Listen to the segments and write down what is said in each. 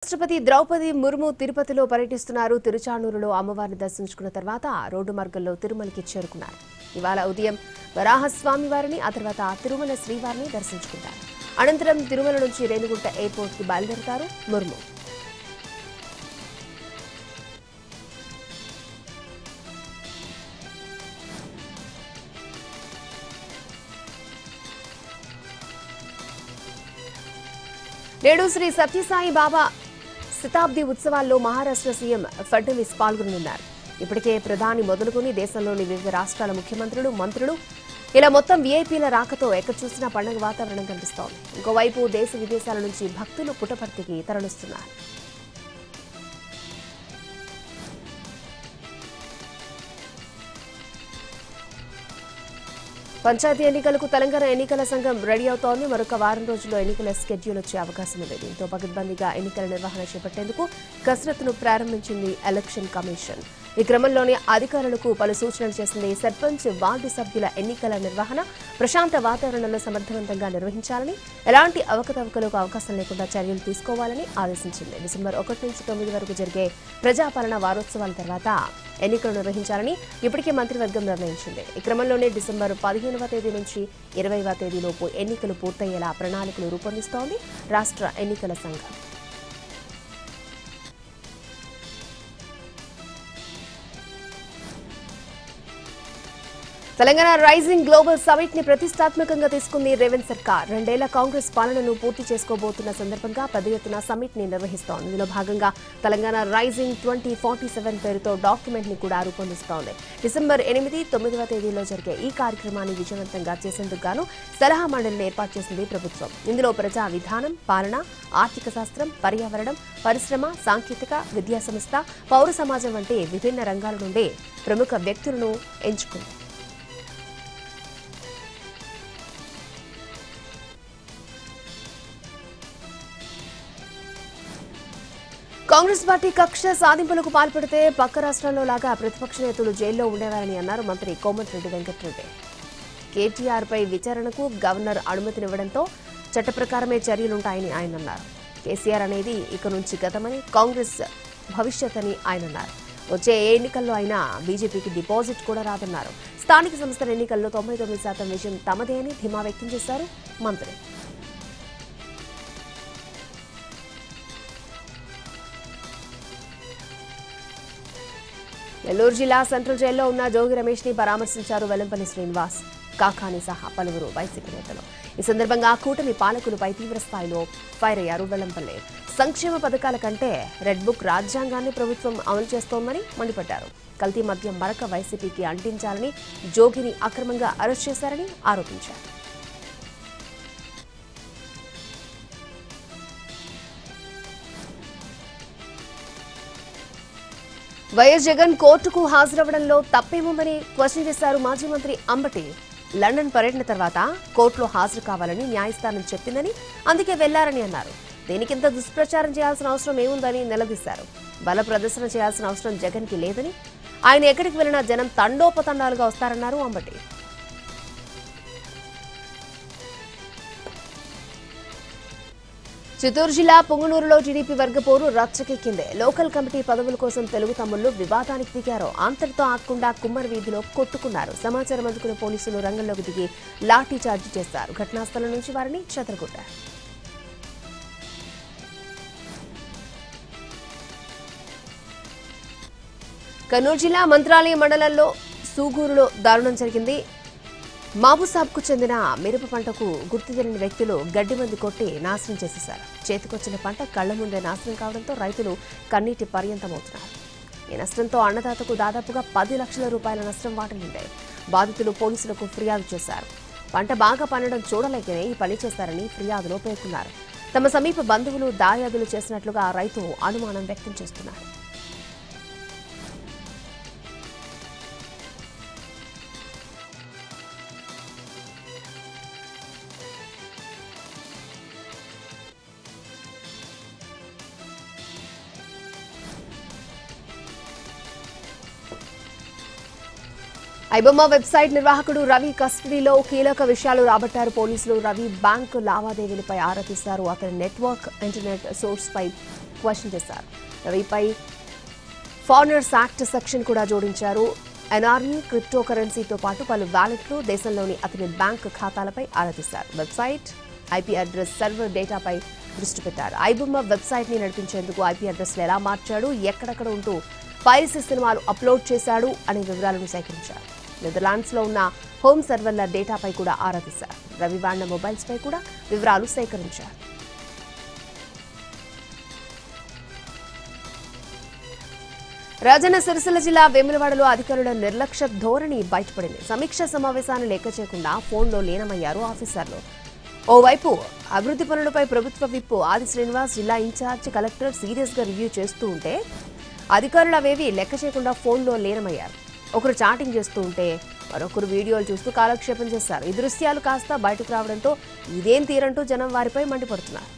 రాష్ట్రపతి ద్రౌపది ముర్ము తిరుపతిలో పర్యటిస్తున్నారు. తిరుచానూరులో అమ్మవారిని దర్శించుకున్న తర్వాత రోడ్డు మార్గంలో తిరుమలకి చేరుకున్నారు. ఇవాళ ఉదయం వరాహస్వామి వారిని ఆ తర్వాత తిరుమల శ్రీవారిని దర్శించుకుంటారు. అనంతరం తిరుమల నుంచి రేణిగుంట ఎయిర్పోర్ట్ కి బయలుదేరతారు ముర్ము. నేడు శ్రీ సత్యసాయి బాబా శతాబ్ది ఉత్సవాల్లో మహారాష్ట్ర సీఎం ఫడ్నవీస్ పాల్గొనున్నారు. ఇప్పటికే ప్రధాని మొదలుకొని దేశంలోని వివిధ రాష్ట్రాల ముఖ్యమంత్రులు, మంత్రులు ఇలా మొత్తం వీఐపీల రాకతో ఎక్కడ చూసినా పండుగ వాతావరణం కనిపిస్తోంది. ఇంకోవైపు దేశ విదేశాల నుంచి భక్తులు పుట్టపర్తికి తరలిస్తున్నారు. పంచాయతీ ఎన్నికలకు తెలంగాణ ఎన్నికల సంఘం రెడీ అవుతోంది. మరొక వారం రోజుల్లో ఎన్నికల స్కెడ్యూల్ వచ్చే అవకాశం ఉంది. దీంతో పకడ్బందీగా ఎన్నికల నిర్వహణ చేపట్టేందుకు కసరత్తును ప్రారంభించింది ఎలక్షన్ కమిషన్. ఈ క్రమంలోనే అధికారులకు పలు సూచనలు చేసింది. సర్పంచ్, వార్డు సభ్యుల ఎన్నికల నిర్వహణ ప్రశాంత వాతావరణంలో సమర్థవంతంగా నిర్వహించాలని, ఎలాంటి అవకతవకలకు అవకాశం లేకుండా చర్యలు తీసుకోవాలని ఆదేశించింది. డిసెంబర్ 1 నుంచి 9 వరకు జరిగే ప్రజాపాలన వారోత్సవాల తర్వాత ఎన్నికలు నిర్వహించాలని ఇప్పటికే మంత్రివర్గం నిర్ణయించింది. ఈ క్రమంలోనే డిసెంబర్ 15వ తేదీ నుంచి 20వ తేదీలోపు ఎన్నికలు పూర్తయ్యేలా ప్రణాళికలు రూపొందిస్తోంది రాష్ట్ర ఎన్నికల సంఘం. తెలంగాణ రైజింగ్ గ్లోబల్ సమిట్ ని ప్రతిష్టాత్మకంగా తీసుకుంది రేవంత్ సర్కార్. 2 ఏళ్ల కాంగ్రెస్ పాలనను పూర్తి చేసుకోబోతున్న సందర్భంగా పెద్ద ఎత్తున సమిట్ ని నిర్వహిస్తోంది. ఇందులో భాగంగా తెలంగాణ రైజింగ్ 2047 పేరుతో డాక్యుమెంట్ ని కూడా రూపొందిస్తోంది. డిసెంబర్ 8, 9వ తేదీలో జరిగే ఈ కార్యక్రమాన్ని విజయవంతంగా చేసేందుకు గాను సలహా మండలిని ఏర్పాటు చేసింది ప్రభుత్వం. ఇందులో ప్రజా విధానం, పాలన, ఆర్థిక శాస్త్రం, పర్యావరణం, పరిశ్రమ, సాంకేతిక, విద్యా సంస్థ, పౌర సమాజం వంటి విభిన్న రంగాల నుండి ప్రముఖ వ్యక్తులను ఎంచుకుంది. కాంగ్రెస్ పార్టీ కక్ష సాధింపులకు పాల్పడితే పక్క రాష్ట్రాల్లో లాగా ప్రతిపక్ష నేతలు జైల్లో ఉండేవారని అన్నారు మంత్రి కోమటిరెడ్డి వెంకటరెడ్డి. కేటీఆర్ పై విచారణకు గవర్నర్ అనుమతినివ్వడంతో చట్ట ప్రకారమే చర్యలుంటాయని ఆయన అన్నారు. కేసీఆర్ అనేది ఇక నుంచి గతమని, కాంగ్రెస్ భవిష్యత్ అని ఆయన అన్నారు. వచ్చే ఏ ఎన్నికల్లో అయినా బీజేపీకి డిపాజిట్ కూడా రాదన్నారు. స్థానిక సంస్థల ఎన్నికల్లో 99% విజయం తమదే అని ధీమా వ్యక్తం చేశారు మంత్రి. నెల్లూరు జిల్లా సెంట్రల్ జైల్లో ఉన్న జోగి రమేష్ ని పరామర్శించారు వెల్లంపల్లి శ్రీనివాస్, కాకాని సహా పలువురు వైసీపీ నేతలు. ఈ సందర్భంగా కూటమి పాలకులపై తీవ్రస్థాయిలో ఫైర్ అయ్యారు వెల్లంపల్లి. సంక్షేమ పథకాల కంటే రెడ్ బుక్ రాజ్యాంగాన్ని ప్రభుత్వం అమలు చేస్తోందని మండిపడ్డారు. కల్తీ మద్యం మరక వైసీపీకి అంటించాలని జోగిని అక్రమంగా అరెస్ట్ చేశారని ఆరోపించారు. వైఎస్ జగన్ కోర్టుకు హాజరవ్వడంలో తప్పేమోమని క్వశ్చన్ చేశారు మాజీ మంత్రి అంబటి. లండన్ పర్యటన తర్వాత కోర్టులో హాజరు కావాలని న్యాయస్థానం చెప్పిందని, అందుకే వెళ్లారని అన్నారు. దీనికింత దుష్ప్రచారం చేయాల్సిన అవసరం ఏముందని నిలదీశారు. బల ప్రదర్శన చేయాల్సిన అవసరం జగన్ కి లేదని, ఆయన ఎక్కడికి వెళ్లినా జనం తండోపతండాలుగా వస్తారన్నారు అంబటి. చిత్తూరు జిల్లా పొంగనూరులో టీడీపీ వర్గపోరు రచ్చకెక్కింది. లోకల్ కమిటీ పదవుల కోసం తెలుగు తమ్ముళ్లు వివాదానికి దిగారు. అంతటితో ఆగకుండా కుమ్మరి వీధిలో కొట్టుకున్నారు. సమాచారం అందుకున్న పోలీసులు రంగంలోకి దిగి లాఠీ చార్జ్ చేశారు. ఘటనా స్థలం నుంచి వారిని చెదరగొట్టారు. కర్నూలు జిల్లా మంత్రాలయం మండలంలో సూగూరులో దారుణం జరిగింది. మాబుసాబ్కు చెందిన మిరప పంటకు గుర్తు తెలియని వ్యక్తులు గడ్డి మంది కొట్టి నాశనం చేసేశారు. చేతికొచ్చిన పంట కళ్ల ముందే నాశనం కావడంతో రైతులు కన్నీటి పర్యంతమవుతున్నారు. ఈ నష్టంతో అన్నదాతకు దాదాపుగా 10 లక్షల రూపాయల నష్టం వాటిల్లింది. బాధితులు పోలీసులకు ఫిర్యాదు చేశారు. పంట బాగా పండడం చూడలేకనే ఈ పని చేశారని ఫిర్యాదులో పేర్కొన్నారు. తమ సమీప బంధువులు దాయాదులు చేసినట్లుగా రైతు అనుమానం వ్యక్తం చేస్తున్నారు. ఐబొమ్మ వెబ్సైట్ నిర్వాహకుడు రవి కస్టడీలో కీలక విషయాలు రాబట్టారు పోలీసులు. రవి బ్యాంకు లావాదేవీలపై ఆరా తీశారు. అతని నెట్వర్క్, ఇంటర్నెట్ సోర్స్ పై క్వశ్చన్ చేశారు. రవిపై ఫారినర్స్ యాక్ట్ సెక్షన్ కూడా జోడించారు. ఎన్ఆర్ఈ, క్రిప్టో కరెన్సీతో పాటు పలు వ్యాలెట్లు, దేశంలోని అతని బ్యాంక్ ఖాతాలపై ఆరా తీశారు. వెబ్సైట్, ఐపీ అడ్రస్, సర్వర్ డేటాపై దృష్టి పెట్టారు. ఐబొమ్మ వెబ్సైట్ ని నడిపించేందుకు ఐపీ అడ్రస్లు ఎలా మార్చాడు, ఎక్కడెక్కడ ఉంటూ పైరసీ సినిమాలు అప్లోడ్ చేశాడు అనే వివరాలను సేకరించారు. నెదర్లాండ్స్ లో ఉన్న హోమ్ సర్వర్ల డేటాపై కూడా ఆరా తీశారు. రవి వాడిన మొబైల్స్ పై కూడా వివరాలు సేకరించారు. రాజన్న సిరిసిల్ల జిల్లా వేములవాడలో అధికారుల నిర్లక్ష్య ధోరణి బయటపడింది. సమీక్ష సమావేశాన్ని లెక్క చేయకుండా ఫోన్లో లీనమయ్యారు ఆఫీసర్లు. ఓవైపు అభివృద్ధి పనులపై ప్రభుత్వ విప్ ఆది శ్రీనివాస్, జిల్లా ఇన్ఛార్జ్ కలెక్టర్ సీరియస్ గా రివ్యూ చేస్తూ ఉంటే అధికారులు అవేవి లెక్క చేయకుండా ఫోన్లో లీనమయ్యారు. ఒకరు చాటింగ్ చేస్తూ ఉంటే మరొకరు వీడియోలు చూస్తూ కాలక్షేపం చేశారు. ఈ దృశ్యాలు కాస్త బయటకు రావడంతో ఇదేం తీరంటూ జనం వారిపై మండిపడుతున్నారు.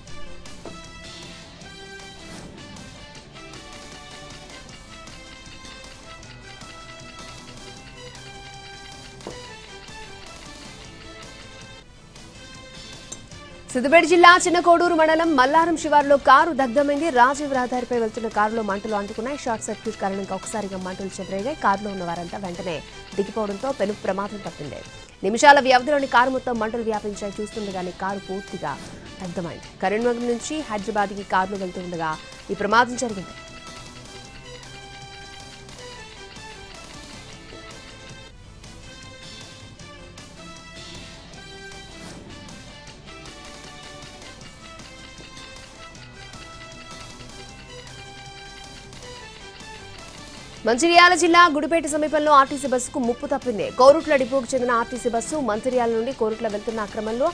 సిద్దిపేట జిల్లా చిన్నకోడూరు మండలం మల్లారం శివారులో కారు దగ్ధమైంది. రాజీవ్ రహదారిపై వెళ్తున్న కారులో మంటలు అంటుకున్నాయి. షార్ట్ సర్క్యూట్ కారణంగా ఒకసారిగా మంటలు చెలరేగాయి. కారులో ఉన్న వారంతా వెంటనే దిగిపోవడంతో పెను ప్రమాదం తప్పింది. నిమిషాల వ్యవధిలోని కారు మొత్తం మంటలు వ్యాపించాయి. చూస్తుండగానే కారు పూర్తిగా దగ్ధమైంది. కరీంనగర్ నుంచి హైదరాబాద్కి కారులో వెళ్తుండగా ఈ ప్రమాదం జరిగింది. మంచిర్యాల జిల్లా గుడిపేట సమీపంలో ఆర్టీసీ బస్సుకు ముప్పు తప్పింది. కోరుట్ల డిపోకు చెందిన ఆర్టీసీ బస్సు మంచిర్యాల నుండి కోరుట్ల వెళ్తున్న క్రమంలో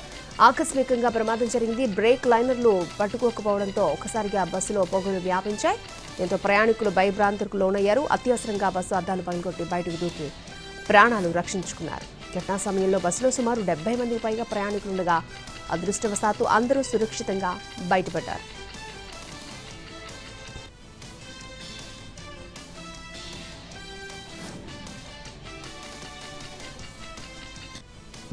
ఆకస్మికంగా ప్రమాదం జరిగింది. బ్రేక్ లైనర్లు పట్టుకోకపోవడంతో ఒకసారిగా బస్సులో పొగలు వ్యాపించాయి. దీంతో ప్రయాణికులు భయభ్రాంతులకు లోనయ్యారు. అత్యవసరంగా బస్సు అద్దాలు పగలగొట్టి బయటకు దూకి ప్రాణాలు రక్షించుకున్నారు. ఘటనా సమయంలో బస్సులో సుమారు 70 మందికి పైగా ప్రయాణికులుండగా అదృష్టవశాత్తు అందరూ సురక్షితంగా బయటపడ్డారు.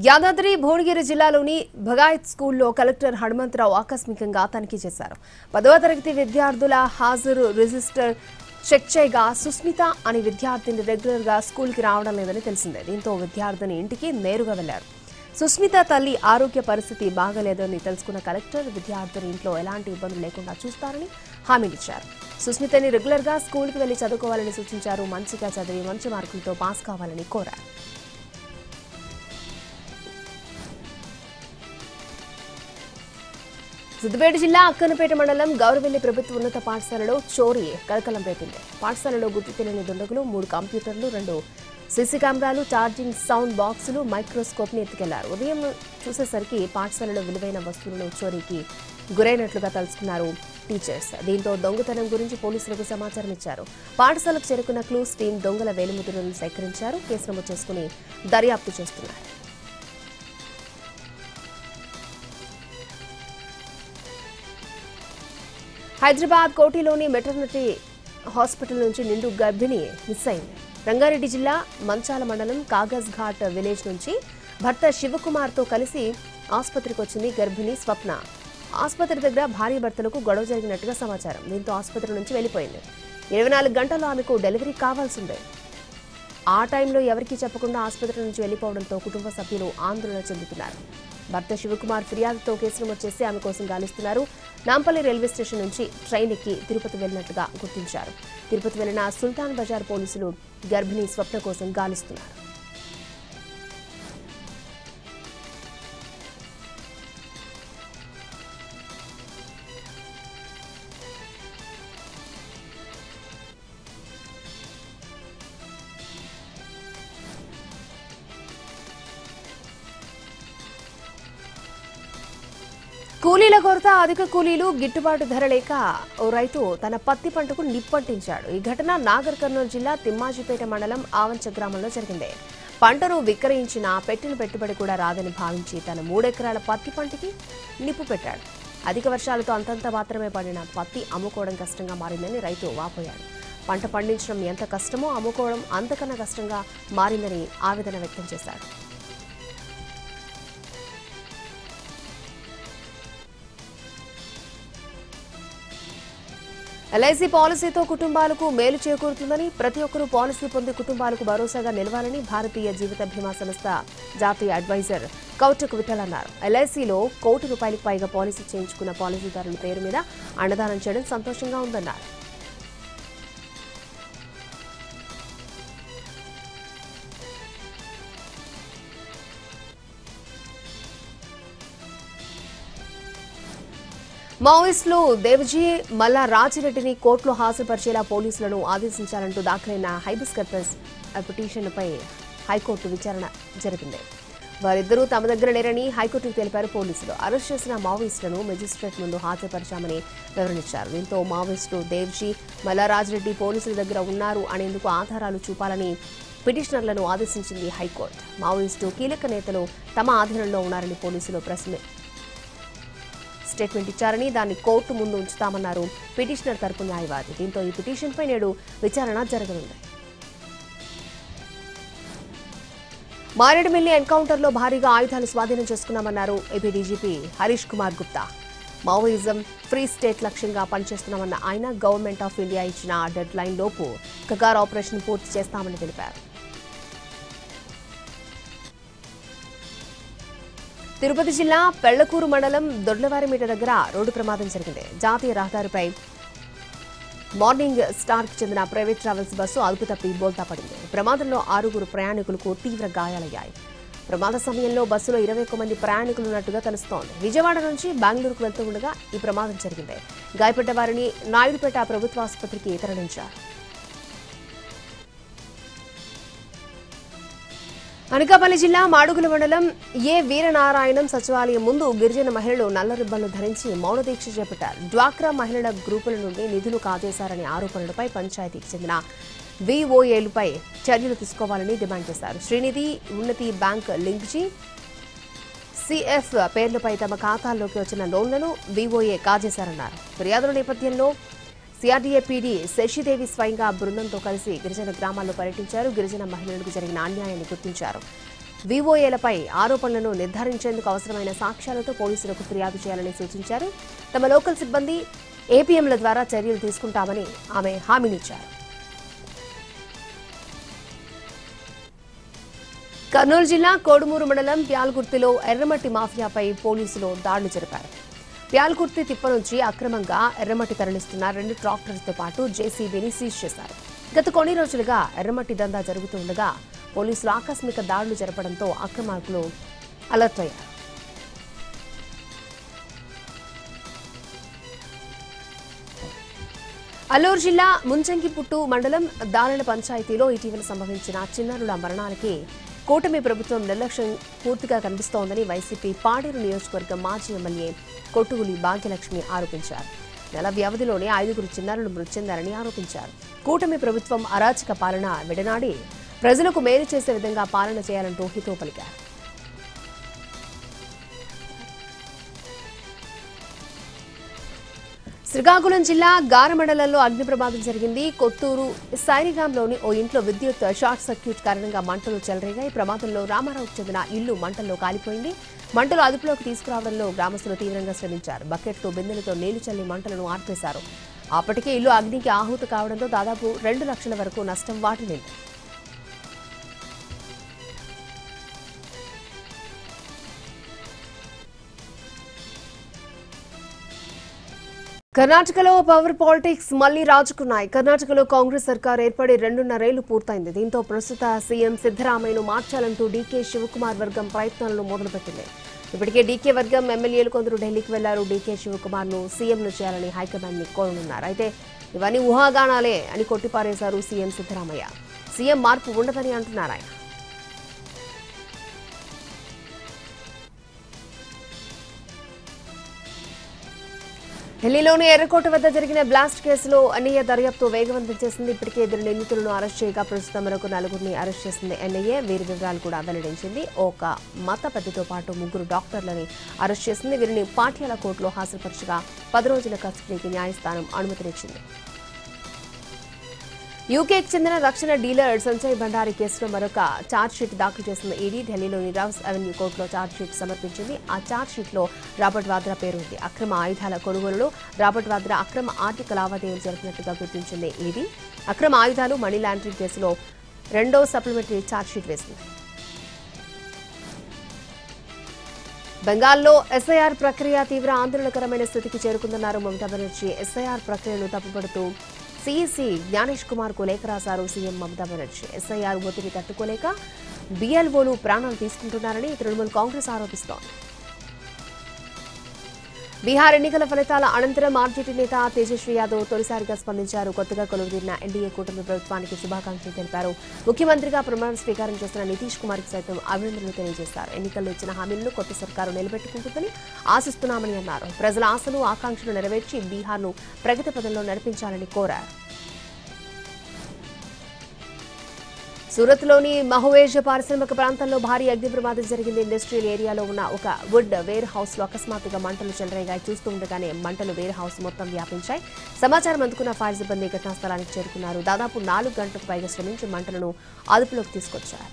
యాదాద్రి భువనగిరి జిల్లాలోని భగాయత్ స్కూల్లో కలెక్టర్ హనుమంతరావు ఆకస్మికంగా తనిఖీ చేశారు. 10వ తరగతి విద్యార్థుల హాజరు రిజిస్టర్ చెక్ చేయగా సుస్మిత అనే విద్యార్థిని రెగ్యులర్ గా స్కూల్కి రావడం లేదని తెలిసిందే. దీంతో విద్యార్థిని ఇంటికి నేరుగా వెళ్లారు. సుస్మిత తల్లి ఆరోగ్య పరిస్థితి బాగలేదని తెలుసుకున్న కలెక్టర్ విద్యార్థిని ఇంట్లో ఎలాంటి ఇబ్బందులు లేకుండా చూస్తారని హామీనిచ్చారు. సుస్మితని రెగ్యులర్ గా స్కూల్కి వెళ్లి చదువుకోవాలని సూచించారు. మంచిగా చదివి మంచి మార్కులతో పాస్ కావాలని కోరారు. సిద్దిపేట జిల్లా అక్కన్నపేట మండలం గౌరవెల్లి ప్రభుత్వ ఉన్నత పాఠశాలలో చోరీ కలకలం రేపింది. పాఠశాలలో గుర్తు తెలియని దుండగులు 3 కంప్యూటర్లు, 2 సీసీ కెమెరాలు, ఛార్జింగ్ సౌండ్ బాక్సులు, మైక్రోస్కోప్ ని ఎత్తుకెళ్లారు. ఉదయం చూసేసరికి పాఠశాలలో విలువైన వస్తువులను చోరీకి గురైనట్లుగా తెలుసుకున్నారు టీచర్స్. దీంతో దొంగతనం గురించి పోలీసులకు సమాచారం ఇచ్చారు. పాఠశాలకు చేరుకున్న క్లూస్ టీం దొంగల వేలిముద్రలను సేకరించారు. కేసు నమోదు చేసుకుని దర్యాప్తు చేస్తున్నారు. హైదరాబాద్ కోటిలోని మెటర్నిటీ హాస్పిటల్ నుంచి నిండు గర్భిణి మిస్ అయింది. రంగారెడ్డి జిల్లా మంచాల మండలం కాగజ్ ఘాట్ విలేజ్ నుంచి భర్త శివకుమార్తో కలిసి ఆసుపత్రికి వచ్చింది గర్భిణి స్వప్న. ఆసుపత్రి దగ్గర భార్య భర్తలకు గొడవ జరిగినట్టుగా సమాచారం. దీంతో ఆసుపత్రి నుంచి వెళ్లిపోయింది. 24 గంటల్లో ఆమెకు డెలివరీ కావాల్సిందే. ఆ టైంలో ఎవరికీ చెప్పకుండా ఆసుపత్రి నుంచి వెళ్లిపోవడంతో కుటుంబ సభ్యులు ఆందోళన చెందుతున్నారు. భర్త శివకుమార్ ఫిర్యాదుతో కేసు నమోదు చేసి ఆమె కోసం గాలిస్తున్నారు. నాంపల్లి రైల్వే స్టేషన్ నుంచి ట్రైన్ ఎక్కి తిరుపతి వెళ్లినట్లుగా గుర్తించారు. తిరుపతి వెళ్లిన సుల్తాన్ బజార్ పోలీసులు గర్భిణీ స్వప్న కోసం గాలిస్తున్నారు. కూలీల కొరత, అధిక కూలీలు, గిట్టుబాటు ధర లేక ఓ రైతు తన పత్తి పంటకు నిప్పంటించాడు. ఈ ఘటన నాగర్ కర్నూలు జిల్లా తిమ్మాజిపేట మండలం ఆవంచ గ్రామంలో జరిగింది. పంటను విక్రయించిన పెట్టిన పెట్టుబడి కూడా రాదని భావించి తన 3 ఎకరాల పత్తి పంటకి నిప్పు పెట్టాడు. అధిక వర్షాలతో అంతంత మాత్రమే పడిన పత్తి అమ్ముకోవడం కష్టంగా మారిందని రైతు వాపోయాడు. పంట పండించడం ఎంత కష్టమో అమ్ముకోవడం అంతకన్నా కష్టంగా మారిందని ఆవేదన వ్యక్తం చేశాడు. ఎల్ఐసి పాలసీతో కుటుంబాలకు మేలు చేకూరుతుందని, ప్రతి ఒక్కరూ పాలసీ పొంది కుటుంబాలకు భరోసాగా నిలవాలని భారతీయ జీవిత బీమా సంస్థ జాతీయ అడ్వైజర్ కౌటక్ విఠల్ అన్నారు. ఎల్ఐసిలో ₹1 కోటికి పైగా పాలసీ చేయించుకున్న పాలసీదారుల పేరు మీద అన్నదానం చేయడం సంతోషంగా ఉందన్నారు. మావోయిస్టులు దేవజీ మల్లా రాజిరెడ్డిని కోర్టులో హాజరుపరిచేలా పోలీసులను ఆదేశించాలంటూ దాఖలైన హైబిస్ కార్పస్ పిటిషన్పై హైకోర్టు విచారణ జరిపింది. వారిద్దరూ తమ దగ్గర లేరని హైకోర్టుకు తెలిపారు పోలీసులు. అరెస్ట్ చేసిన మావోయిస్టులను మెజిస్ట్రేట్ ముందు హాజరుపరిచామని వివరించారు. దీంతో మావోయిస్టులు దేవ్జీ మల్లా రాజిరెడ్డి పోలీసుల దగ్గర ఉన్నారు అనేందుకు ఆధారాలు చూపాలని పిటిషనర్లను ఆదేశించింది హైకోర్టు. మావోయిస్టు కీలక నేతలు తమ ఆధీనంలో ఉన్నారని పోలీసులు స్టేట్మెంట్ ఇచ్చారని, దాన్ని కోర్టు ముందు ఉంచుతామన్నారు పిటిషనర్ తరపు న్యాయవాది. దీంతో ఈ పిటిషన్పై నేడు విచారణ జరగనుంది. మారేడుమిల్లి ఎన్కౌంటర్లో భారీగా ఆయుధాలు స్వాధీనం చేసుకున్నామన్నారు AP DGP Harish Kumar Gupta. Maoism free state లక్ష్యంగా పనిచేస్తున్నామన్న ఆయన గవర్నమెంట్ ఆఫ్ ఇండియా ఇచ్చిన డెడ్ లైన్ లోపు కగార్ ఆపరేషన్ పూర్తి చేస్తామని తెలిపారు. తిరుపతి జిల్లా పెళ్లకూరు మండలం దొడ్లవారిమీట దగ్గర రోడ్డు ప్రమాదం జరిగింది. జాతీయ రహదారిపై మార్నింగ్ స్టార్కి చెందిన ప్రైవేట్ ట్రావెల్స్ బస్సు అదుపు తప్పి బోల్తా పడింది. ప్రమాదంలో 6 ప్రయాణికులకు తీవ్ర గాయాలయ్యాయి. ప్రమాద సమయంలో బస్సులో 21 మంది ప్రయాణికులు ఉన్నట్టుగా తెలుస్తోంది. విజయవాడ నుంచి బెంగళూరుకు వెళ్తూ ఉండగా ఈ ప్రమాదం జరిగింది. గాయపడ్డ వారిని నాయుడుపేట ప్రభుత్వ ఆసుపత్రికి తరలించారు. అనకాపల్లి జిల్లా మాడుగుల మండలం ఏ వీరనారాయణం సచివాలయం ముందు గిరిజన మహిళలు నల్ల రిబ్బన్లు ధరించి మౌన దీక్ష చేపట్టారు. డ్వాక్రా మహిళల గ్రూపుల నుండి నిధులు కాజేశారనే ఆరోపణలపై పంచాయతీకి చెందిన వీఓఏలపై చర్యలు తీసుకోవాలని డిమాండ్ చేశారు. శ్రీనిధి ఉన్నతి బ్యాంక్ లింక్జీ సిఎఫ్ పేర్లపై తమ ఖాతాల్లోకి వచ్చిన లోన్లను వీఓఏ కాజేశారన్నారు. ఫిర్యాదుల నేపథ్యంలో సిఆర్డీఏ పీడీ శశిదేవి స్వయంగా బృందంతో కలిసి గిరిజన గ్రామాల్లో పర్యటించారు. గిరిజన మహిళలకు జరిగిన అన్యాయాన్ని గుర్తించారు. వీఓఏలపై ఆరోపణలను నిర్ధారించేందుకు అవసరమైన సాక్ష్యాలతో పోలీసులకు ఫిర్యాదు చేయాలని సూచించారు. తమ లోకల్ సిబ్బంది ఏపీఎంల ద్వారా చర్యలు తీసుకుంటామని ఆమె హామీనిచ్చారు. కర్నూలు జిల్లా కోడుమూరు మండలం ప్యాల్గుర్తిలో ఎర్రమట్టి మాఫియాపై పోలీసులు దాడులు జరిపారు. ప్యాల్కుర్తి తిప్ప నుంచి అక్రమంగా ఎర్రమట్టి తరలిస్తున్న 2 ట్రాక్టర్లతో పాటు జేసీబీని సీజ్ చేశారు. గత కొన్ని రోజులుగా ఎర్రమట్టి దందా జరుగుతూ ఉండగా పోలీసులు ఆకస్మిక దాడులు జరపడంతో అక్రమార్కులు అలర్ట్ అయ్యారు. అల్లూరు జిల్లా ముంచంగిపుట్టు మండలం దానెల పంచాయతీలో ఇటీవల సంభవించిన చిన్నారుల మరణాలకి కూటమి ప్రభుత్వం నిర్లక్ష్యం పూర్తిగా కనిపిస్తోందని వైసీపీ పాడేరు నియోజకవర్గం మాజీ ఎమ్మెల్యే కొట్టుగులి భాగ్యలక్ష్మి ఆరోపించారు. నెల వ్యవధిలోనే 5 చిన్నారులు మృతి చెందారని ఆరోపించారు. కూటమి ప్రభుత్వం అరాచక పాలన విడనాడి ప్రజలకు మేలు చేసే విధంగా పాలన చేయాలంటూ హితవు పలికారు. శ్రీకాకుళం జిల్లా గార మండలంలో అగ్ని ప్రమాదం జరిగింది. కొత్తూరు సైనిగాంలోని ఓ ఇంట్లో విద్యుత్ షార్ట్ సర్క్యూట్ కారణంగా మంటలు చెలరేగాయి. ప్రమాదంలో రామారావుకు చెందిన ఇల్లు మంటల్లో కాలిపోయింది. మంటలు అదుపులోకి తీసుకురావడంలో గ్రామస్తులు తీవ్రంగా శ్రమించారు. బకెట్లు బిందెలతో నీళ్లు చల్లి మంటలను ఆర్పేశారు. అప్పటికే ఇల్లు అగ్నికి ఆహుతి కావడంతో దాదాపు 2 లక్షల వరకు నష్టం వాటిల్లింది. కర్ణాటకలో పవర్ పాలిటిక్స్ మళ్లీ రాజుకున్నాయి. కర్ణాటకలో కాంగ్రెస్ సర్కార్ ఏర్పడి 2.5 ఏళ్లు పూర్తయింది. దీంతో ప్రస్తుత సీఎం సిద్దరామయ్యను మార్చాలంటూ డీకే శివకుమార్ వర్గం ప్రయత్నాలను మొదలుపెట్టింది. ఇప్పటికే డీకే వర్గం ఎమ్మెల్యేలు కొందరు ఢిల్లీకి వెళ్లారు. డీకే శివకుమార్ను సీఎంను చేయాలని హైకమాండ్ని కోరనున్నారు. అయితే ఇవన్నీ ఊహాగానాలే అని కొట్టిపారేశారు సీఎం సిద్దరామయ్య. సీఎం మార్పు ఉండదని అంటున్నారు ఆయన. ఢిల్లీలోని ఎర్రకోట వద్ద జరిగిన బ్లాస్ట్ కేసులో ఎన్ఐఏ దర్యాప్తు వేగవంతం చేసింది. ఇప్పటికే 2 నిందితులను అరెస్ట్ చేయగా ప్రస్తుతం మరొక 4 అరెస్ట్ చేసింది ఎన్ఐఏ. వీరి వివరాలు కూడా వెల్లడించింది. ఒక మత పెద్దతో పాటు 3 డాక్టర్లని అరెస్ట్ చేసింది. వీరిని పాటియాలా కోర్టులో హాజరుపరచగా 10 రోజుల కస్టడీకి న్యాయస్థానం అనుమతినిచ్చింది. యూకేకి చెందిన రక్షణ డీలర్ సంజయ్ భండారి కేసులో మరొక ఛార్జ్షీట్ దాఖలు చేసిన ఈడీ ఢిల్లీలోని రావ్స్ అవెన్యూ కోర్టులో ఛార్జ్షీట్ సమర్పించింది. ఆ ఛార్జ్షీట్లో రాబర్ట్ వాద్రా పేరు ఉంది. అక్రమ ఆయుధాల కొనుగోలులో రాబర్ట్ వాద్రా అక్రమ ఆర్థిక లావాదేవీలు జరిపినట్టుగా గుర్తించింది ఈడీ. అక్రమ ఆయుధాలు, మనీ లాండరింగ్ కేసులో రెండో సప్లిమెంటరీ ఛార్జ్షీట్ వేసింది. బెంగాల్లో ఎస్ఐఆర్ ప్రక్రియ తీవ్ర ఆందోళనకరమైన స్థితికి చేరుకుందన్నారు మమతా బెనర్జీ. ఎస్ఐఆర్ ప్రక్రియను తప్పుపడుతూ సీఈసీ జ్ఞానేష్ కుమార్ కు లేఖ రాశారు సీఎం మమతా బెనర్జీ. ఎస్ఐఆర్ ఒత్తిడి తట్టుకోలేక బీఎల్ఓలు ప్రాణాలు తీసుకుంటున్నారని తృణమూల్ కాంగ్రెస్ ఆరోపిస్తోంది. బీహార్ ఎన్నికల ఫలితాల అనంతరం ఆర్జేడీ నేత తేజస్వీ యాదవ్ తొలిసారిగా స్పందించారు. కొత్తగా కొలువుదీరిన ఎన్డీఏ కూటమి ప్రభుత్వానికి శుభాకాంక్షలు తెలిపారు. ముఖ్యమంత్రిగా ప్రమాణ స్వీకారం చేస్తున్న నితీష్ కుమార్ కి సైతం అభినందనలు తెలియజేశారు. ఎన్నికల్లో ఇచ్చిన హామీలను కొత్త సర్కారు నిలబెట్టుకుంటుందని ఆశిస్తున్నామని అన్నారు. ప్రజల ఆశలు, ఆకాంక్షలు నెరవేర్చి బీహార్ను ప్రగతి పథంలో నడిపించాలని కోరారు. సూరత్లోని మహువేజ్ పారిశ్రామిక ప్రాంతంలో భారీ అగ్ని ప్రమాదం జరిగింది. ఇండస్ట్రియల్ ఏరియాలో ఉన్న ఒక వుడ్ వేర్ హౌస్ లో అకస్మాత్తుగా మంటలు చెలరేగాయి. చూస్తూ ఉండగానే మంటలు వేర్ హౌస్ మొత్తం వ్యాపించాయి. సమాచారం అందుకున్న ఫైర్ సిబ్బంది ఘటనా స్థలానికి చేరుకున్నారు. దాదాపు 4 గంటలకు పైగా శ్రమించి మంటలను అదుపులోకి తీసుకొచ్చారు.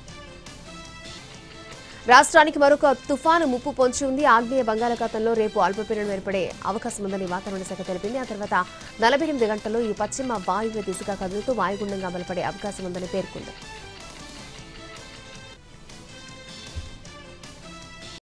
రాష్ట్రానికి మరొక తుఫాను ముప్పు పొంచి ఉంది. ఆగ్నేయ బంగాళాఖాతంలో రేపు అల్పపీడనం ఏర్పడే అవకాశం ఉందని వాతావరణ శాఖ తెలిపింది. ఆ తర్వాత 48 గంటల్లో ఈ పశ్చిమ వాయువ్య దిశగా కదులుతూ వాయుగుండంగా బలపడే అవకాశం ఉందని పేర్కొంది.